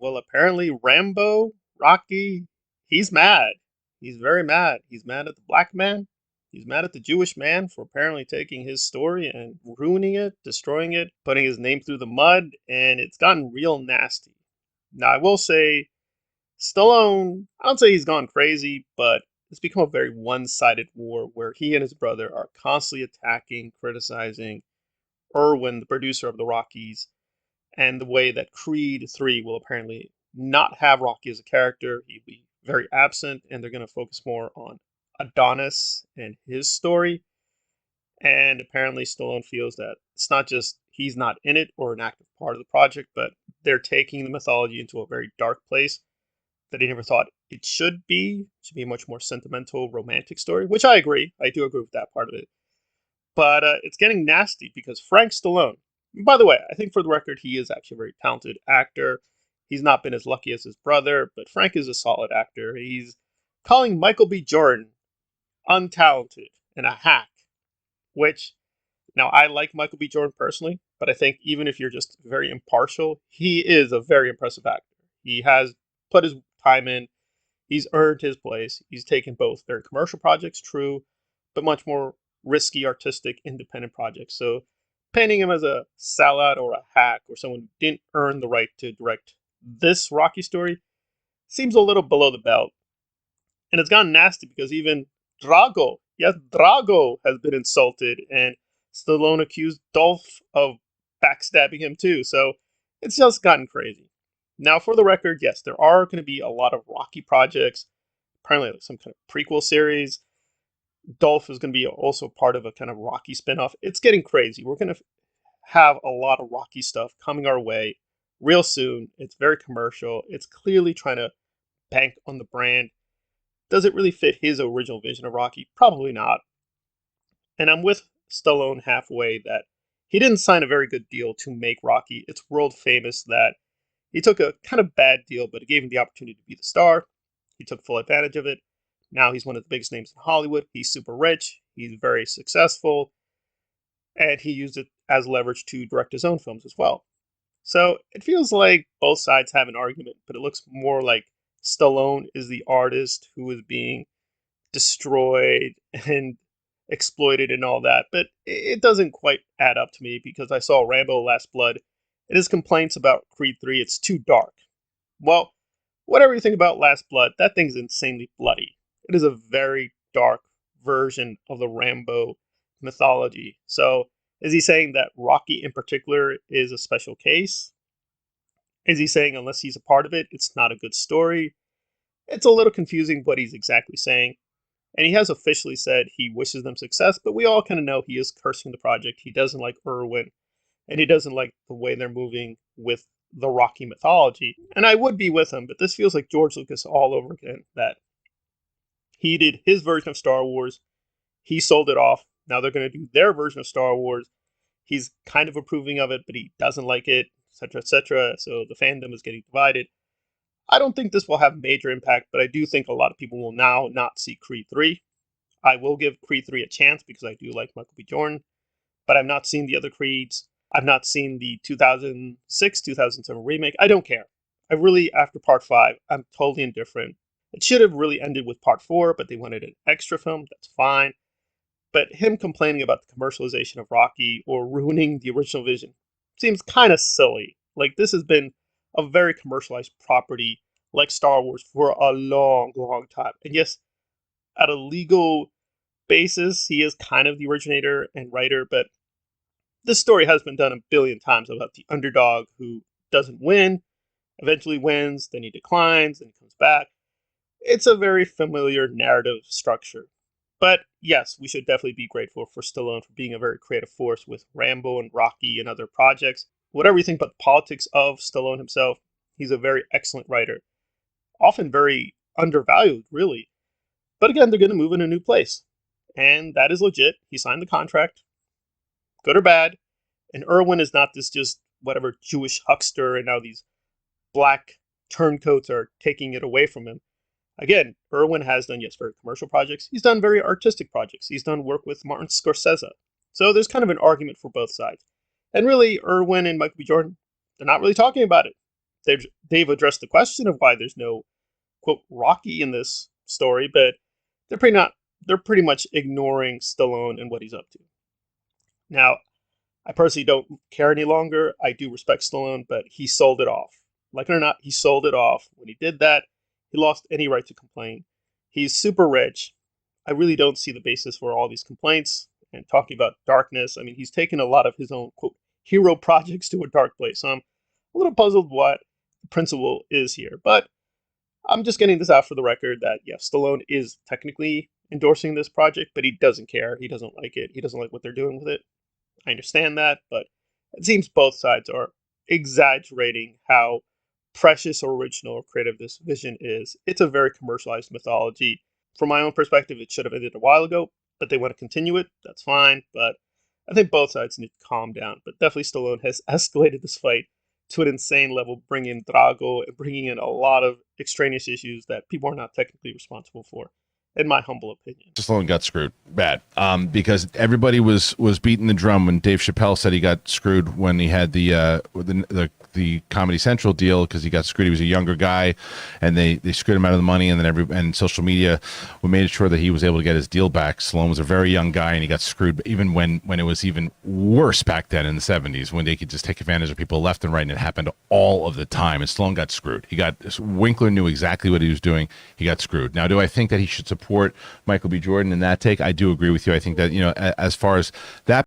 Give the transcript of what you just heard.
Well, apparently Rambo, Rocky, he's mad. He's very mad. He's mad at the black man. He's mad at the Jewish man for apparently taking his story and ruining it, destroying it, putting his name through the mud, and it's gotten real nasty. Now, I will say, Stallone, I don't say he's gone crazy, but it's become a very one sided war where he and his brother are constantly attacking, criticizing Irwin, the producer of the Rockies, and the way that Creed 3 will apparently not have Rocky as a character. He'll be very absent, and they're going to focus more on Adonis and his story. And apparently, Stallone feels that it's not just he's not in it or an active part of the project, but they're taking the mythology into a very dark place that he never thought it should be. It should be a much more sentimental, romantic story, which I agree. I do agree with that part of it. But it's getting nasty because Frank Stallone, by the way, I think for the record, he is actually a very talented actor. He's not been as lucky as his brother, but Frank is a solid actor. He's calling Michael B. Jordan untalented and a hack, which now I like Michael B. Jordan personally, but I think even if you're just very impartial, he is a very impressive actor. He has put his time in, he's earned his place. He's taken both very commercial projects, true, but much more risky, artistic, independent projects. So painting him as a sellout or a hack or someone who didn't earn the right to direct this Rocky story seems a little below the belt. And it's gotten nasty because even Drago, yes, Drago has been insulted, and Stallone accused Dolph of backstabbing him too. So it's just gotten crazy. Now, for the record, yes, there are going to be a lot of Rocky projects, apparently like some kind of prequel series. Dolph is going to be also part of a kind of Rocky spinoff. It's getting crazy. We're going to have a lot of Rocky stuff coming our way real soon. It's very commercial. It's clearly trying to bank on the brand. Does it really fit his original vision of Rocky? Probably not. And I'm with Stallone halfway that he didn't sign a very good deal to make Rocky. It's world famous that he took a kind of bad deal, but it gave him the opportunity to be the star. He took full advantage of it. Now he's one of the biggest names in Hollywood. He's super rich. He's very successful. And he used it as leverage to direct his own films as well. So it feels like both sides have an argument, but it looks more like Stallone is the artist who is being destroyed and exploited and all that. But it doesn't quite add up to me because I saw Rambo Last Blood and his complaints about Creed 3, it's too dark. Well, whatever you think about Last Blood, that thing's insanely bloody. It is a very dark version of the Rambo mythology. So, is he saying that Rocky in particular is a special case? Is he saying unless he's a part of it, it's not a good story? It's a little confusing what he's exactly saying. And he has officially said he wishes them success, but we all kind of know he is cursing the project. He doesn't like Irwin, and he doesn't like the way they're moving with the Rocky mythology. And I would be with him, but this feels like George Lucas all over again. That he did his version of Star Wars, he sold it off. Now they're going to do their version of Star Wars. He's kind of approving of it, but he doesn't like it, etc., etc. So the fandom is getting divided. I don't think this will have major impact, but I do think a lot of people will now not see Creed 3. I will give Creed 3 a chance because I do like Michael B. Jordan, but I've not seen the other Creeds. I've not seen the 2006, 2007 remake. I don't care. I really, after part 5, I'm totally indifferent. It should have really ended with part 4, but they wanted an extra film. That's fine. But him complaining about the commercialization of Rocky or ruining the original vision seems kind of silly. Like, this has been a very commercialized property like Star Wars for a long, long time. And yes, at a legal basis, he is kind of the originator and writer, but this story has been done a billion times about the underdog who doesn't win, eventually wins, then he declines, then he comes back. It's a very familiar narrative structure. But yes, we should definitely be grateful for Stallone for being a very creative force with Rambo and Rocky and other projects. Whatever you think about the politics of Stallone himself, he's a very excellent writer. Often very undervalued, really. But again, they're going to move in a new place. And that is legit. He signed the contract, good or bad. And Irwin is not this just whatever Jewish huckster, and now these black turncoats are taking it away from him. Again, Irwin has done, yes, very commercial projects. He's done very artistic projects. He's done work with Martin Scorsese. So there's kind of an argument for both sides. And really, Irwin and Michael B. Jordan, they're not really talking about it. they've addressed the question of why there's no quote Rocky in this story, but they're pretty not they're pretty much ignoring Stallone and what he's up to. Now, I personally don't care any longer. I do respect Stallone, but he sold it off. Like it or not, he sold it off. When he did that, he lost any right to complain. He's super rich. I really don't see the basis for all these complaints and talking about darkness. I mean, he's taken a lot of his own quote hero projects to a dark place. So I'm a little puzzled what the principle is here. But I'm just getting this out for the record that yes, Stallone is technically endorsing this project, but he doesn't care. He doesn't like it. He doesn't like what they're doing with it. I understand that, but it seems both sides are exaggerating how precious or original or creative this vision is. It's a very commercialized mythology. From my own perspective, it should have ended a while ago, but they want to continue it. That's fine, but I think both sides need to calm down. But definitely Stallone has escalated this fight to an insane level, bringing in Drago and bringing in a lot of extraneous issues that people are not technically responsible for, in my humble opinion. Stallone got screwed bad because everybody was beating the drum when Dave Chappelle said he got screwed when he had the Comedy Central deal because he got screwed. He was a younger guy, and they screwed him out of the money, and then and social media made sure that he was able to get his deal back. Stallone was a very young guy, and he got screwed even when it was even worse back then in the 70s when they could just take advantage of people left and right, and it happened all of the time. And Stallone got screwed. Winkler knew exactly what he was doing. He got screwed. Now, do I think that he should support Michael B. Jordan in that take? I do agree with you. I think that, as far as that